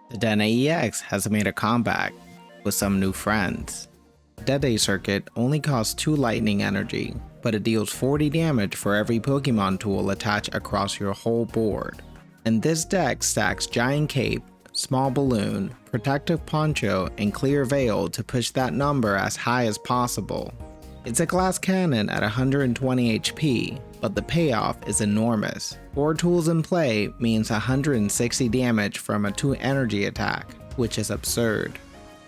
The Dedenne has made a comeback with some new friends. Dede-Circuit only costs 2 lightning energy, but it deals 40 damage for every Pokemon tool attached across your whole board. And this deck stacks Giant Cape, Small Balloon, Protective Poncho, and Clear Veil to push that number as high as possible. It's a glass cannon at 120 HP, but the payoff is enormous. 4 tools in play means 160 damage from a 2 energy attack, which is absurd.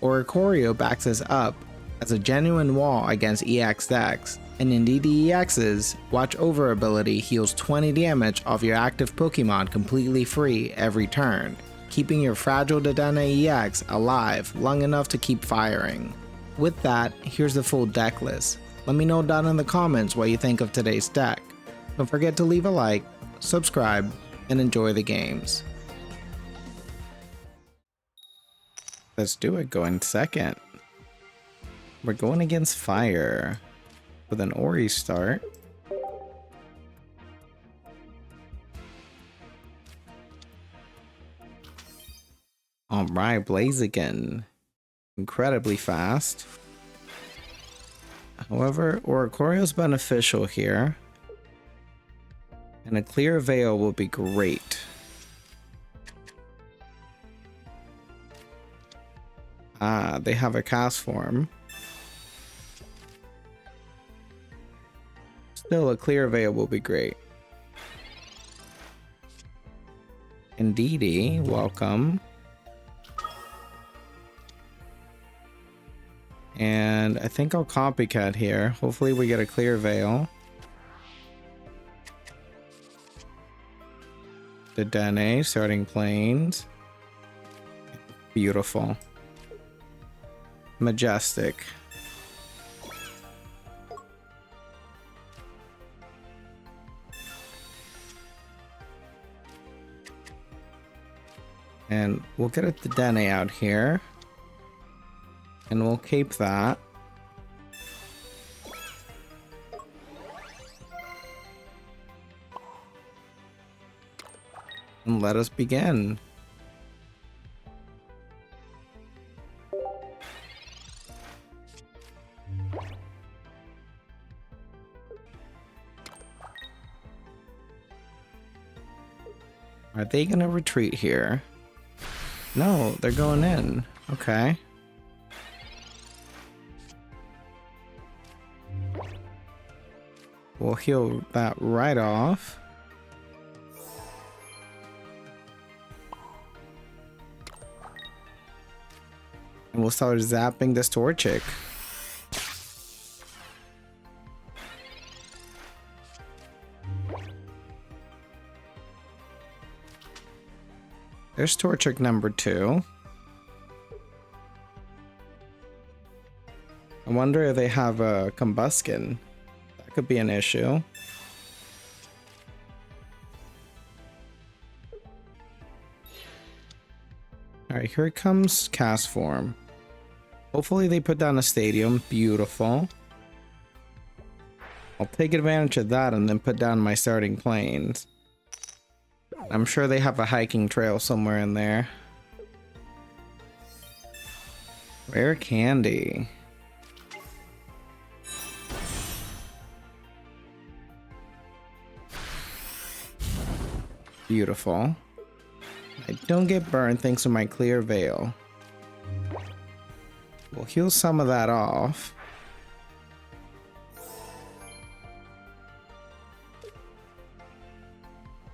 Oricorio backs us up as a genuine wall against EX decks, and Indeedee EX's Watch Over ability heals 20 damage off your active Pokemon completely free every turn, keeping your fragile Dedenne EX alive long enough to keep firing. With that, here's the full deck list. Let me know down in the comments what you think of today's deck. Don't forget to leave a like, subscribe, and enjoy the games. Let's do it, going second. We're going against Fire with an Ori start. Alright, Blaziken. Incredibly fast. However, Oricorio's beneficial here. And a Clear Veil will be great. Ah, they have a cast form. Still, a Clear Veil will be great. Indeedee, welcome. And I think I'll copycat here. Hopefully we get a Clear Veil. Dedenne, starting planes. Beautiful. Majestic. And we'll get a Dedenne out here. And we'll cape that. And let us begin. Are they gonna retreat here? No, they're going in. Okay. We'll heal that right off. And we'll start zapping this Torchic. There's Torchic number 2. I wonder if they have a Combuskin. That could be an issue. Alright, here comes Cast Form. Hopefully they put down a stadium. Beautiful. I'll take advantage of that and then put down my starting planes. I'm sure they have a hiking trail somewhere in there. Rare candy. Beautiful. I don't get burned thanks to my Clear Veil. We'll heal some of that off.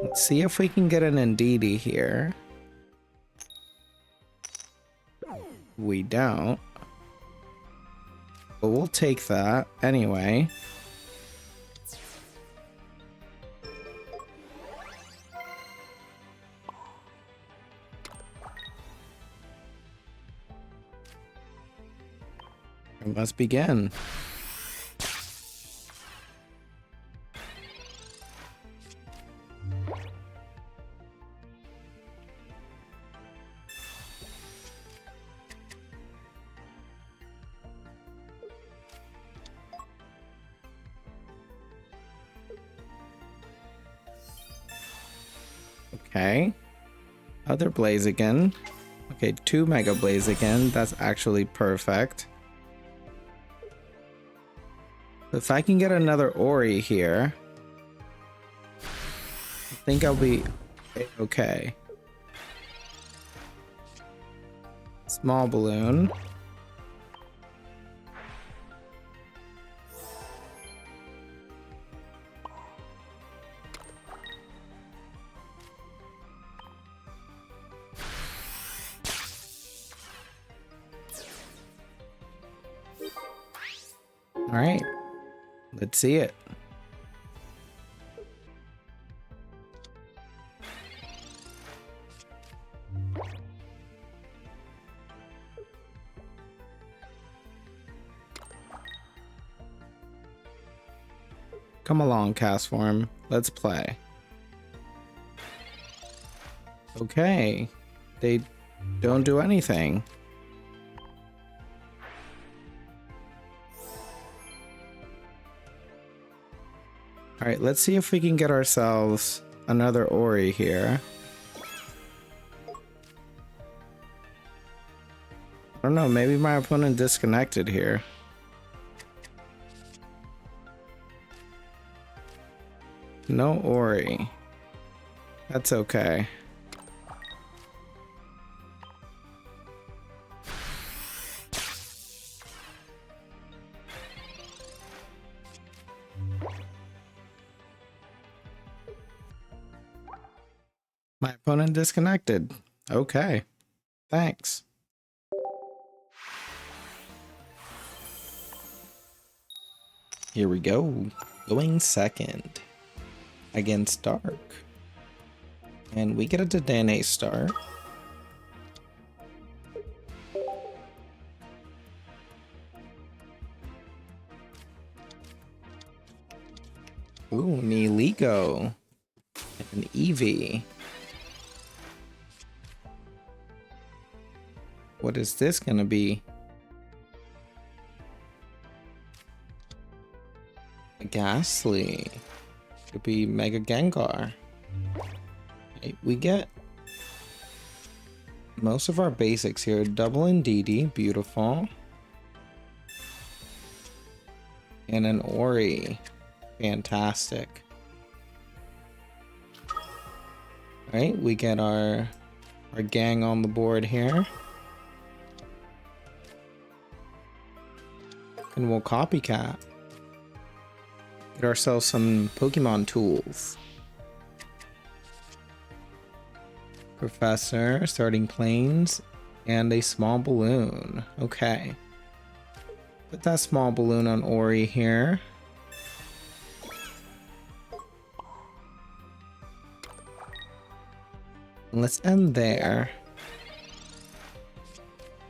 Let's see if we can get an Indeedee here. We don't. But we'll take that anyway. We must begin. Okay. Other Blaziken. Okay, 2 Mega Blaziken. That's actually perfect. If I can get another Ori here, I think I'll be okay. Small balloon. All right, let's see it. Come along, cast form. Let's play. Okay. They don't do anything. Alright, let's see if we can get ourselves another Ori here. I don't know, maybe my opponent disconnected here. No Ori. That's okay. My opponent disconnected. Okay. Thanks. Here we go. Going second against Dark. And we get a Dedenne start. Ooh, Niligo. And an Eevee. What is this gonna be? A Ghastly. Could be Mega Gengar. Okay, we get most of our basics here. Double Indeedee, beautiful. And an Ori, fantastic. Alright, we get our gang on the board here. And we'll copycat. Get ourselves some Pokemon tools. Professor, starting planes, and a small balloon. Okay. Put that small balloon on Ori here. And let's end there.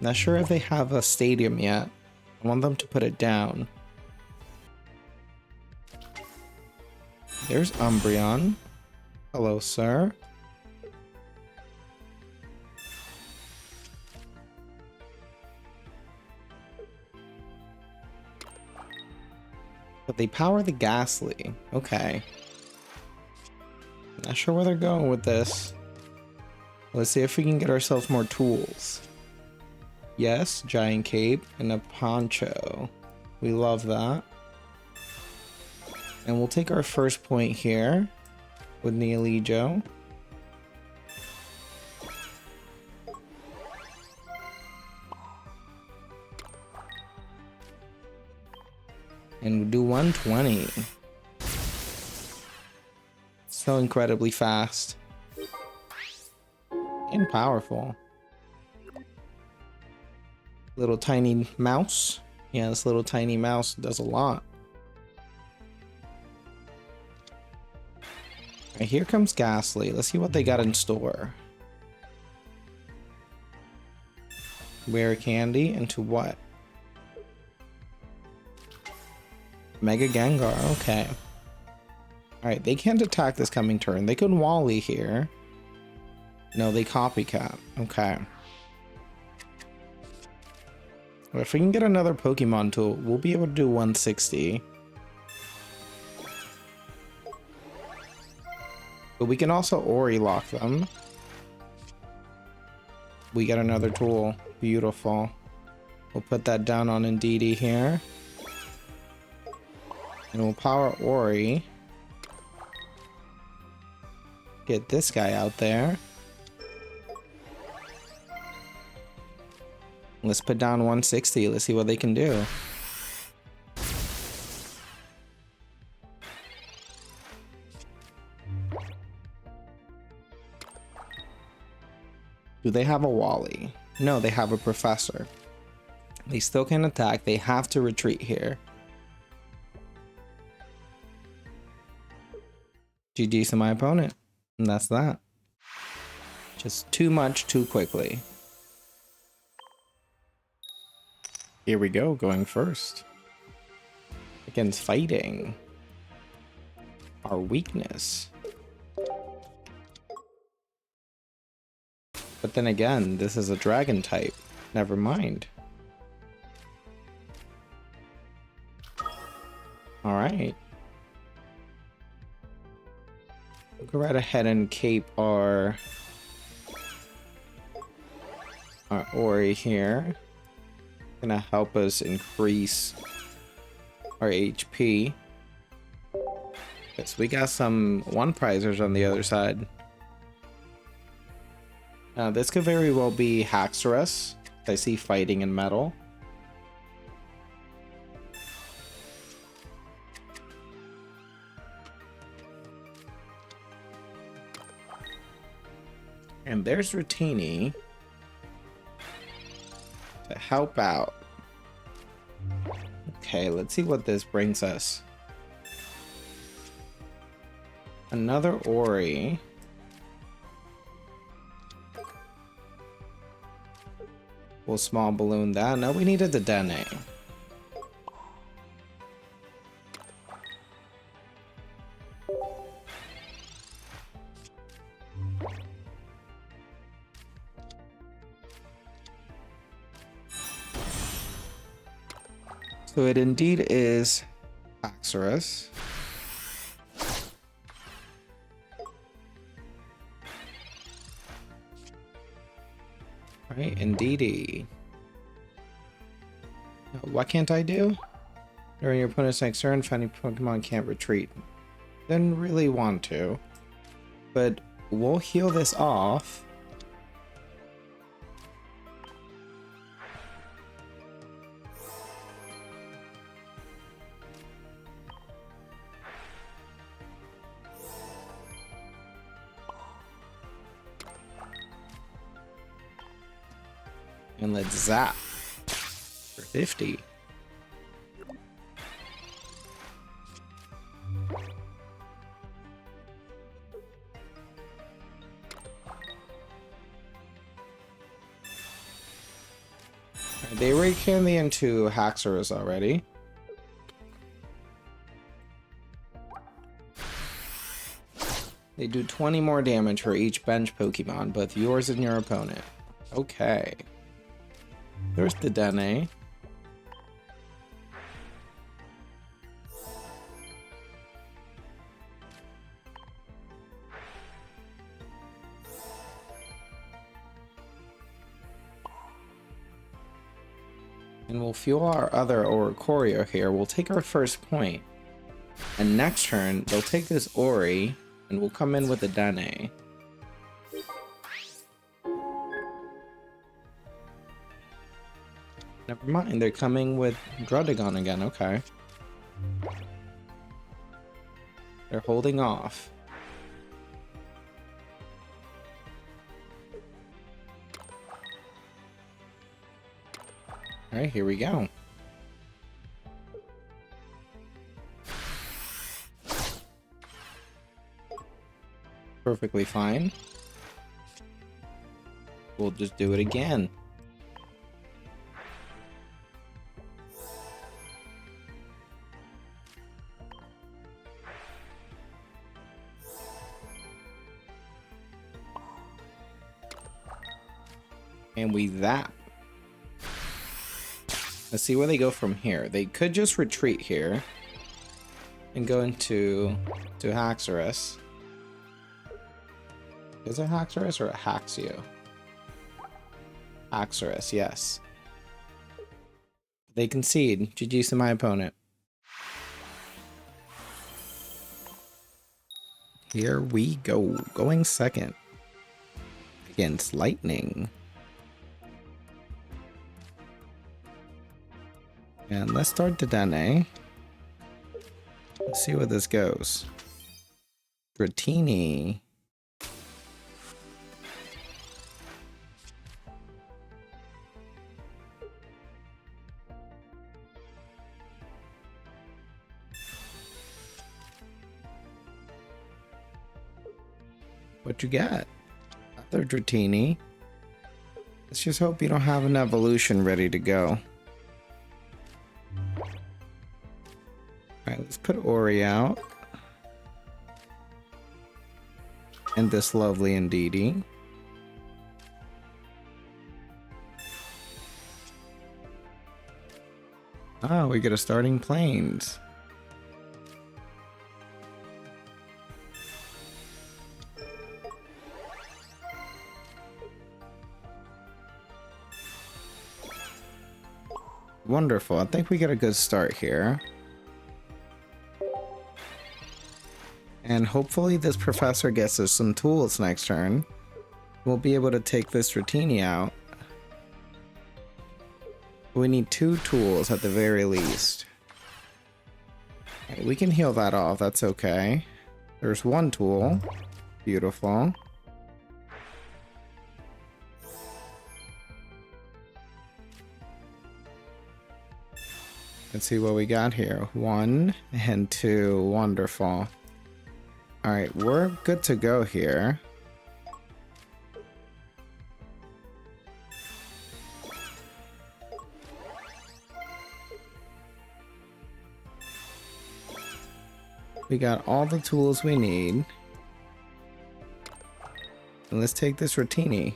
Not sure if they have a stadium yet. I want them to put it down. There's Umbreon. Hello, sir. But they power the Ghastly. Okay. Not sure where they're going with this. Let's see if we can get ourselves more tools. Yes, giant cape and a poncho. We love that. And we'll take our first point here with Neolijo. And we'll do 120. So incredibly fast. And powerful. Little tiny mouse. Yeah, this little tiny mouse does a lot. Alright, here comes Ghastly. Let's see what they got in store. Rare candy into what? Mega Gengar, okay. Alright, they can't attack this coming turn. They could Wally here. No, they copycat. Okay. Well, if we can get another Pokemon tool, we'll be able to do 160. But we can also Ori lock them. we get another tool. Beautiful. We'll put that down on Indeedee here. And we'll power Ori. Get this guy out there. Let's put down 160. Let's see what they can do. Do they have a Wally? No, they have a Professor. They still can attack. They have to retreat here. GG's to my opponent. And that's that. Just too much too quickly. Here we go, going first. Against fighting. Our weakness. But then again, this is a dragon type. Never mind. Alright. We'll go right ahead and cape our Ori here. Gonna help us increase our HP. Yes, we got some one prizers on the other side. This could very well be Haxerus. I see fighting in metal. And there's Rotini to help out. Okay, let's see what this brings us. Another Ori. We'll small balloon that. No, we needed the Dedenne. So it indeed is Haxerus. Right, Indeedee. What can't I do? During your opponent's next turn, finding Pokemon can't retreat. Didn't really want to, but we'll heal this off. And let's zap for 50. They recam me into Haxerus already. They do 20 more damage for each bench Pokemon, both yours and your opponent. Okay. There's the Dedenne. And we'll fuel our other Oricorio here. We'll take our first point. And next turn, they'll take this Ori, and we'll come in with the Dedenne. Never mind, they're coming with Druddigon again, okay. They're holding off. Alright, here we go. Perfectly fine. We'll just do it again. And we zap. Let's see where they go from here. They could just retreat here and go into Haxerus. Is it Haxerus or Haxio? Haxerus, yes. They concede. GG's to my opponent. Here we go. Going second. Against Lightning. And let's start Dedenne. Let's see where this goes. Dratini. What you got? Another Dratini. Let's just hope you don't have an evolution ready to go. Alright, let's put Ori out. And this lovely Indeedee. Oh, we get a starting planes. Wonderful. I think we get a good start here. And hopefully this professor gets us some tools next turn. We'll be able to take this Dratini out. We need 2 tools at the very least. We can heal that off, that's okay. There's 1 tool. Beautiful. Let's see what we got here. 1 and 2. Wonderful. Alright, we're good to go here. We got all the tools we need. And let's take this Dratini.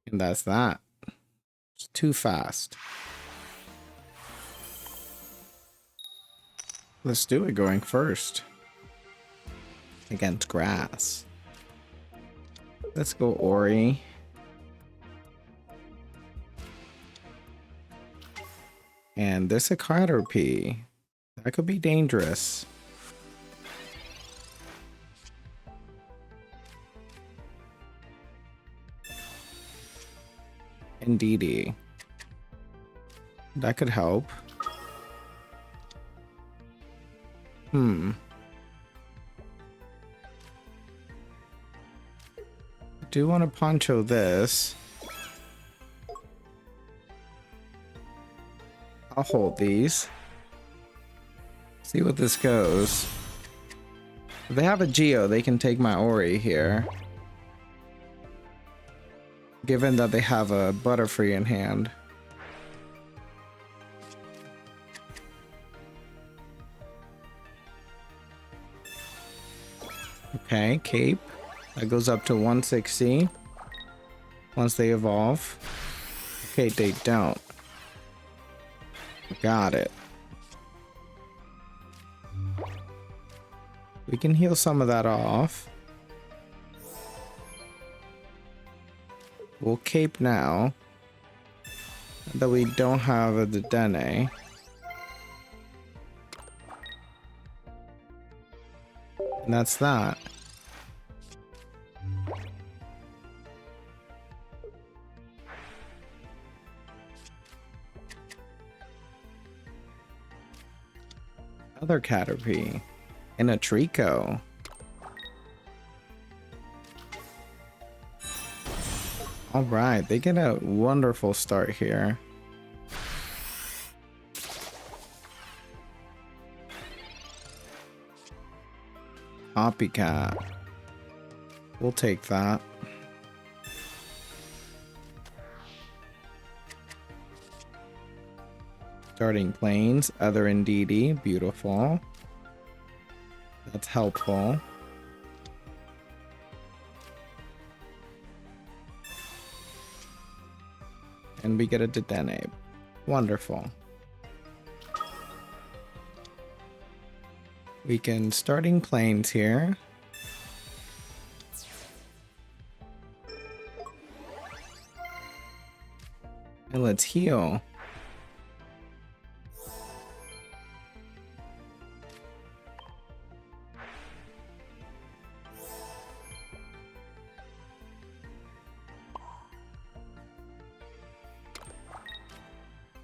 And that's that. It's too fast. Let's do it going first. Against grass. Let's go Ori. And this a Caterpie. That could be dangerous. Indeedee. That could help. Do want to poncho this. I'll hold these. See what this goes. If they have a Geo, they can take my Ori here. Given that they have a Butterfree in hand. Okay, Cape. That goes up to 160 once they evolve. Okay, they don't. Got it. We can heal some of that off. We'll Cape now that we don't have a Dedenne. And that's that. Another Caterpie and a Trico. All right, they get a wonderful start here. Copycat. We'll take that. Starting planes, other Indeedee, beautiful. That's helpful. And we get a Dedenne. Wonderful. We can starting planes here. And let's heal.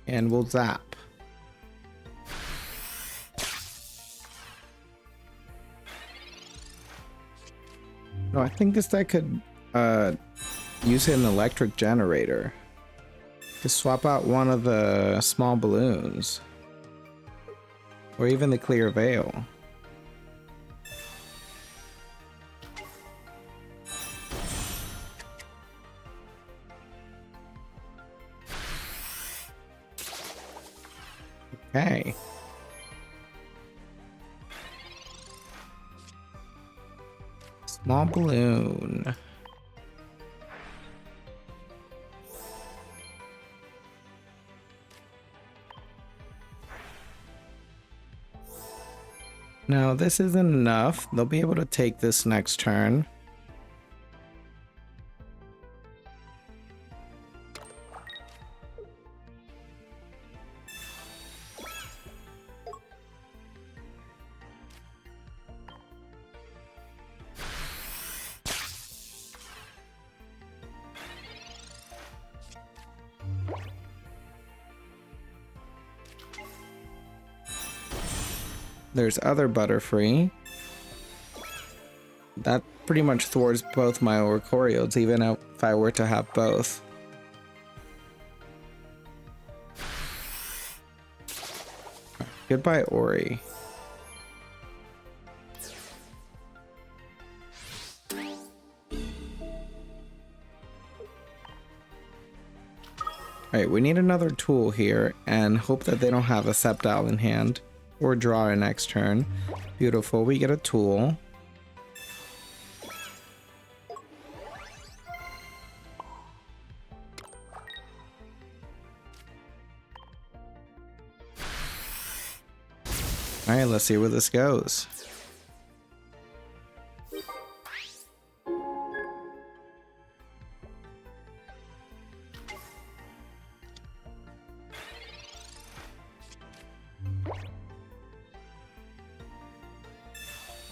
And we'll zap. No, I think this deck could use an electric generator. Just swap out one of the small balloons. Or even the clear veil. Okay. Small balloon. No, this isn't enough. They'll be able to take this next turn. There's other Butterfree. That pretty much thwarts both my Oricorios, even if I were to have both. Goodbye, Ori. Alright, we need another tool here, and hope that they don't have a Sceptile in hand. Or draw our next turn. Beautiful, we get a tool. Alright, let's see where this goes.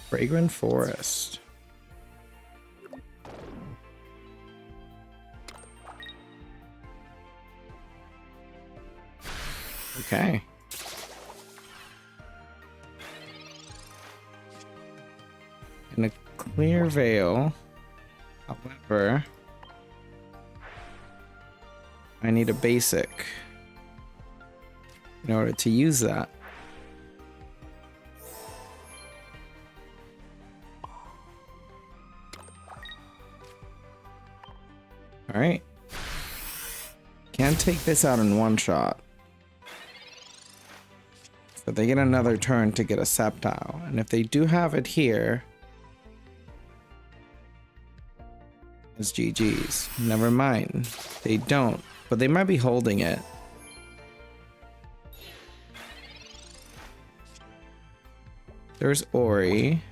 Fragrant Forest. Okay. And a clear veil. However, I need a basic in order to use that. Alright. Can't take this out in one shot. So they get another turn to get a Sceptile. And if they do have it here, it's GG's. Never mind. They don't. But they might be holding it. There's Ori.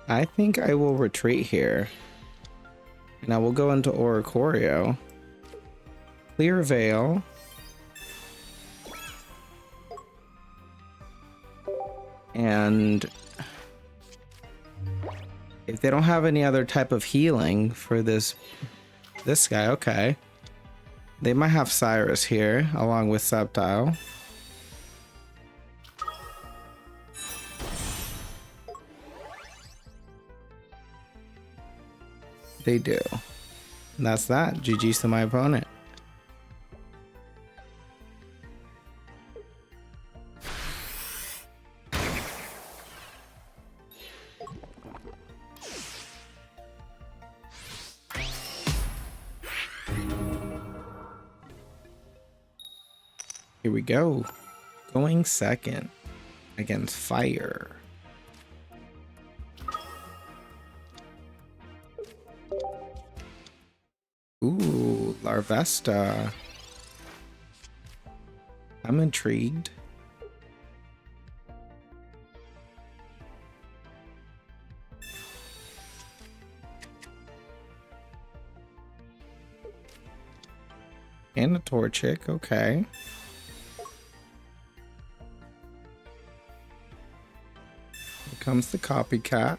I think I will retreat here. And I will go into Oricorio. Clear Veil. And if they don't have any other type of healing for this guy, okay. They might have Cyrus here, along with Sceptile. They do. And that's that. GG's to my opponent. Here we go. Going second against fire. Ooh, Larvesta. I'm intrigued. And a Torchic, okay. Here comes the copycat.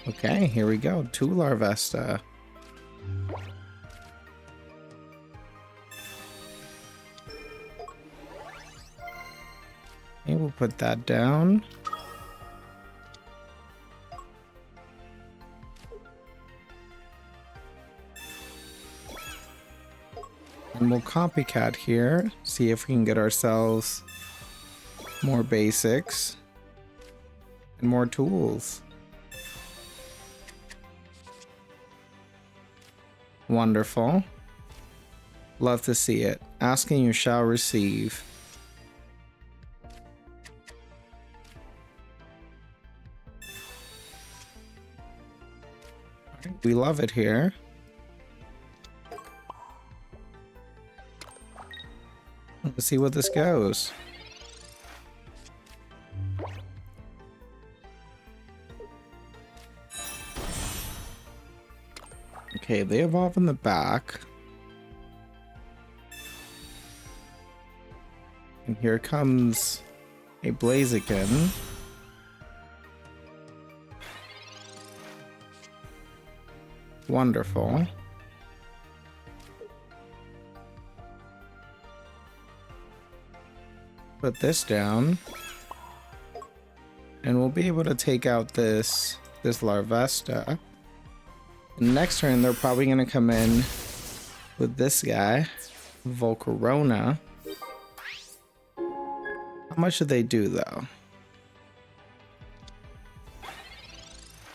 Okay, here we go. 2 Larvesta. Okay, we'll put that down. And we'll copycat here, see if we can get ourselves more basics and more tools. Wonderful. Love to see it. Asking you shall receive. We love it here. Let's see what this goes. Okay, they evolve in the back. And here comes a Blaziken. Wonderful. Put this down. And we'll be able to take out this Larvesta. Next turn, they're probably going to come in with this guy, Volcarona. How much do they do, though?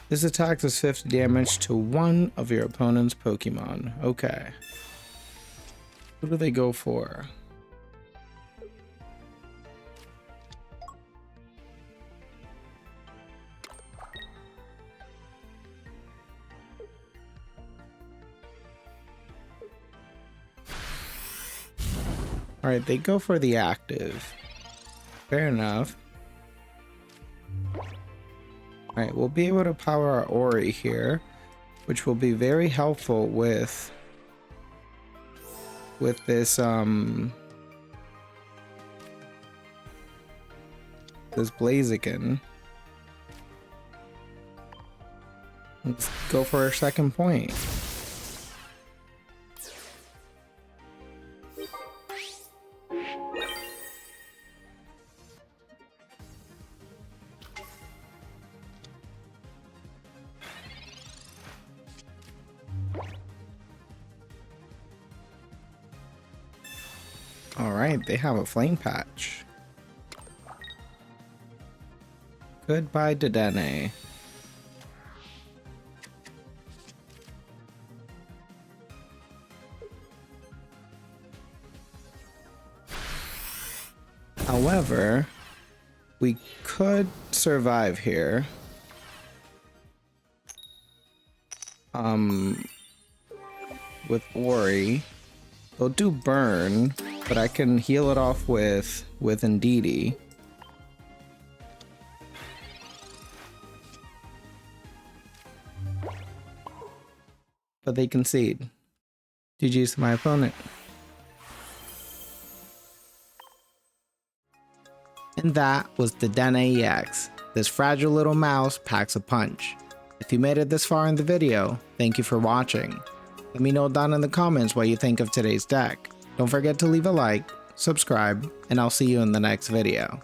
This attack does 50 damage to one of your opponent's Pokemon. Okay. Who do they go for? Alright, they go for the active. Fair enough. Alright, we'll be able to power our Ori here, which will be very helpful with this this Blaziken. Let's go for our second point. Alright, they have a Flame Patch. Goodbye, Dedenne. However, we could survive here. With Ori. They'll do burn, but I can heal it off with Indeedee. But they concede. GG's to my opponent. And that was the Dedenne EX. This fragile little mouse packs a punch. If you made it this far in the video, thank you for watching. Let me know down in the comments what you think of today's deck. Don't forget to leave a like, subscribe, and I'll see you in the next video.